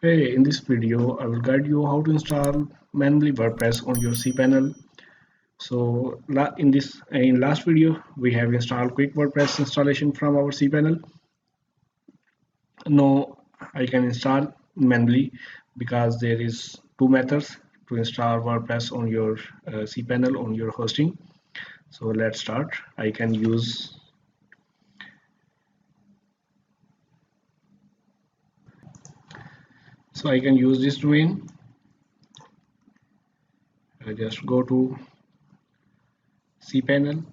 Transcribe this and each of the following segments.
Hey, in this video, I will guide you how to install manually WordPress on your cPanel. So, in last video, we have installed quick WordPress installation from our cPanel. Now, I can install manually because there is two methods to install WordPress on your cPanel on your hosting. So let's start. I can use this domain. I just go to cPanel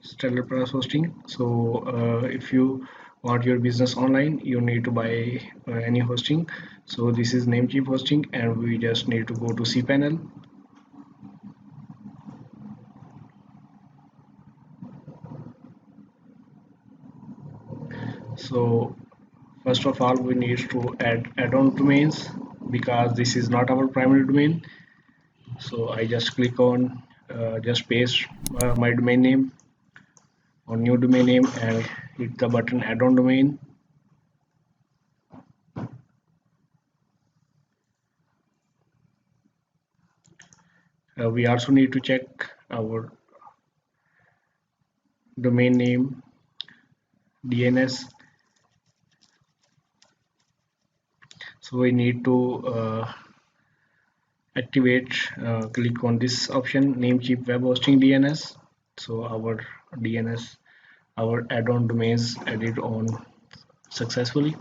Stellar Plus hosting. So if you want your business online, you need to buy any hosting. So this is Namecheap hosting, and we just need to go to cPanel. So first of all, we need to add add-on domains because this is not our primary domain. So I just click on just paste my domain name on new domain name and hit the button add-on domain. We also need to check our domain name DNS. So we need to activate click on this option, Namecheap web hosting DNS. So our DNS, our add-on domains added on successfully.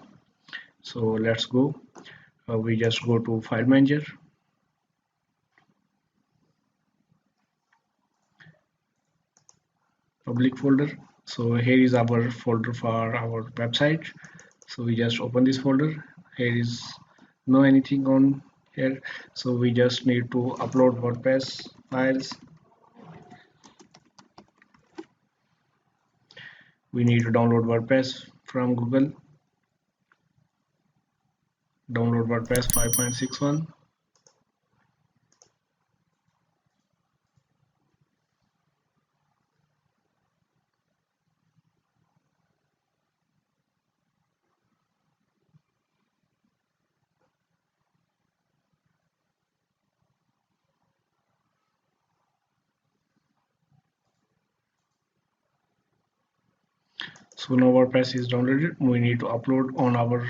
So let's go. We just go to file manager, public folder. So here is our folder for our website. So we just open this folder. Here is no anything on here. So we just need to upload WordPress files. We need to download WordPress from Google. Download WordPress 5.61. So now WordPress is downloaded. We need to upload on our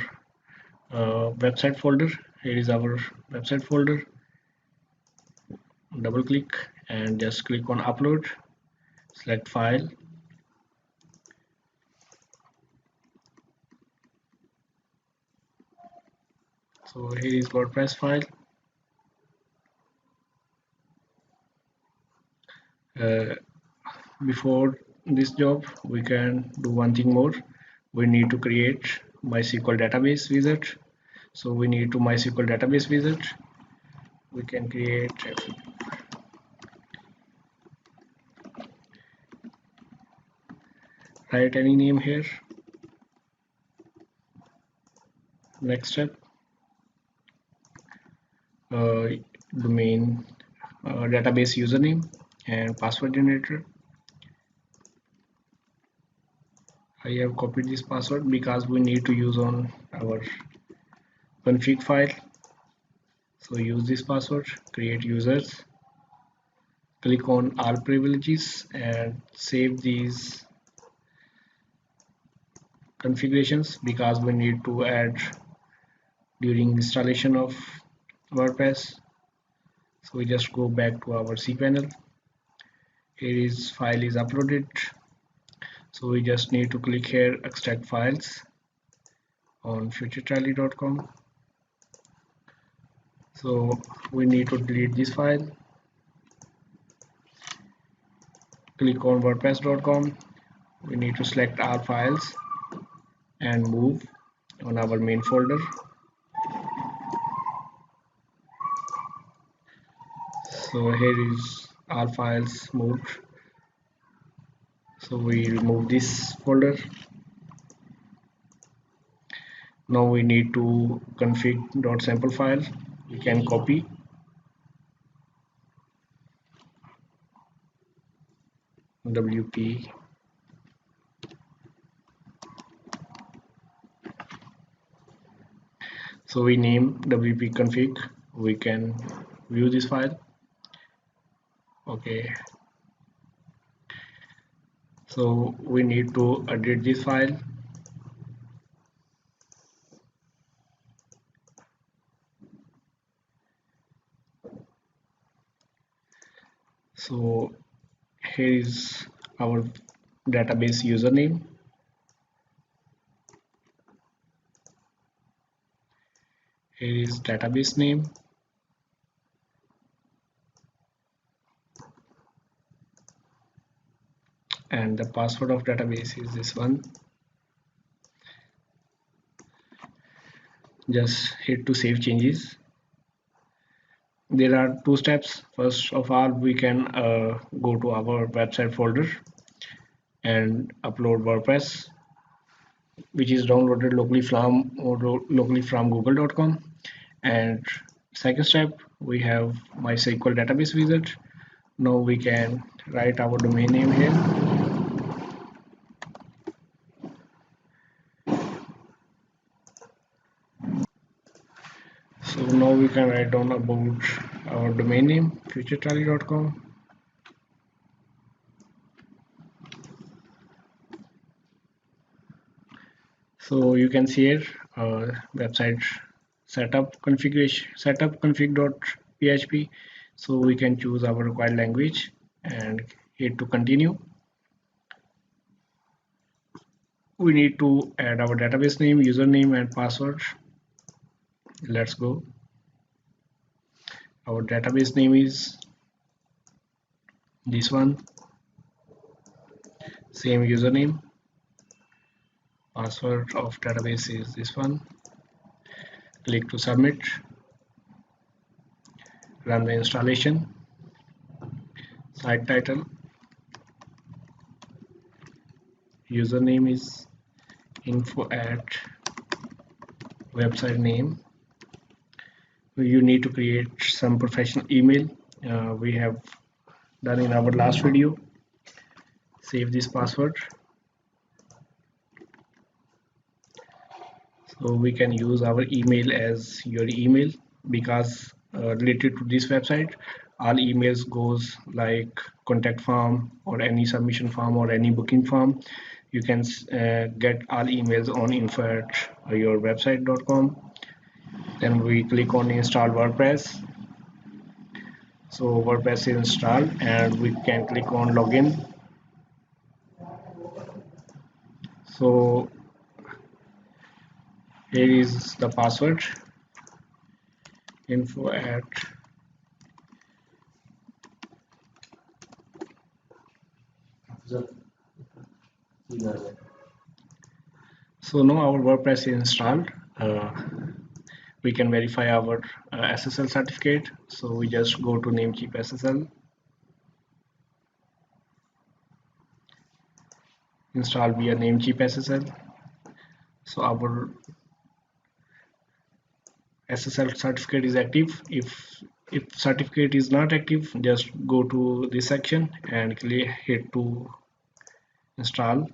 website folder. Here is our website folder. Double click and just click on upload. Select file. So here is WordPress file. Before this job, we can do one thing more. We need to create MySQL database wizard. So we need to MySQL database wizard. We can create write any name here. Next step, domain database username and password generator. I have copied this password because we need to use on our config file. So use this password, create users, click on all privileges and save these configurations because we need to add during installation of WordPress. So we just go back to our cPanel. Here is file is uploaded. So we just need to click here extract files on futuretrally.com. So we need to delete this file. Click on wordpress.com. We need to select all files and move on our main folder. So here is all files moved. So we remove this folder. Now we need to config.sample file. We can copy wp So we name wp config. We can view this file. Okay, so we need to edit this file. So here is our database username. Here is database name, and the password of database is this one. Just hit to save changes. There are two steps. First of all, we can go to our website folder and upload WordPress, which is downloaded locally from google.com. And second step, we have MySQL database wizard. Now we can write our domain name here. So now we can write down about our domain name, futuretally.com. So you can see here website setup configuration, setup config.php. So we can choose our required language and hit to continue. We need to add our database name, username, and password. Let's go. Our database name is this one, same username. Password of database is this one. Click to submit. Run the installation. Site title. Username is info at website name. You need to create some professional email. We have done in our last video. Save this password. So we can use our email as your email, because related to this website, all emails goes like contact form or any submission form or any booking form. You can get all emails on info at your website.com. Then we click on install WordPress. So WordPress is installed and we can click on login. So here is the password, info at. So now our WordPress is installed. We can verify our SSL certificate. So we just go to Namecheap SSL, install via Namecheap SSL. So our SSL certificate is active. If certificate is not active, just go to this section and hit to install,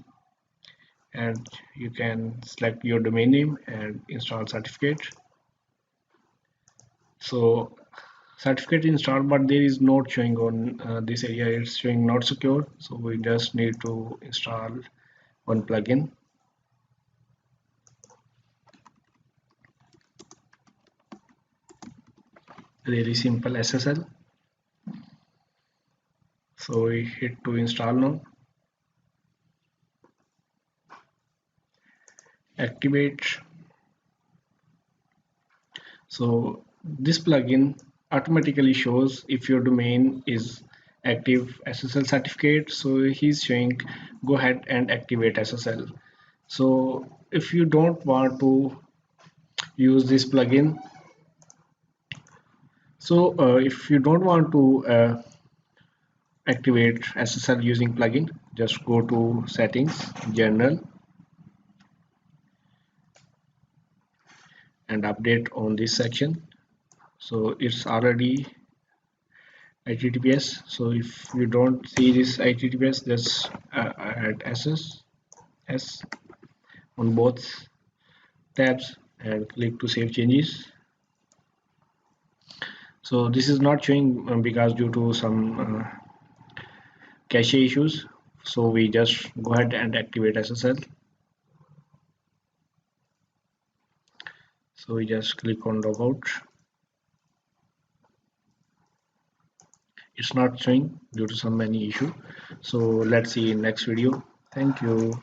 and you can select your domain name and install certificate. So certificate installed, but there is not showing on this area. It's showing not secure. So we just need to install one plugin. Really simple SSL. So we hit to install now. Activate. So this plugin automatically shows if your domain is active SSL certificate. So he's showing go ahead and activate SSL. So if you don't want to use this plugin, so if you don't want to activate SSL using plugin, just go to settings, general, and update on this section. So it's already HTTPS. So if you don't see this HTTPS, just add SS on both tabs and click to save changes. So this is not showing because due to some cache issues. So we just go ahead and activate SSL. So we just click on logout. It's not showing due to some many issue. So let's see in next video. Thank you.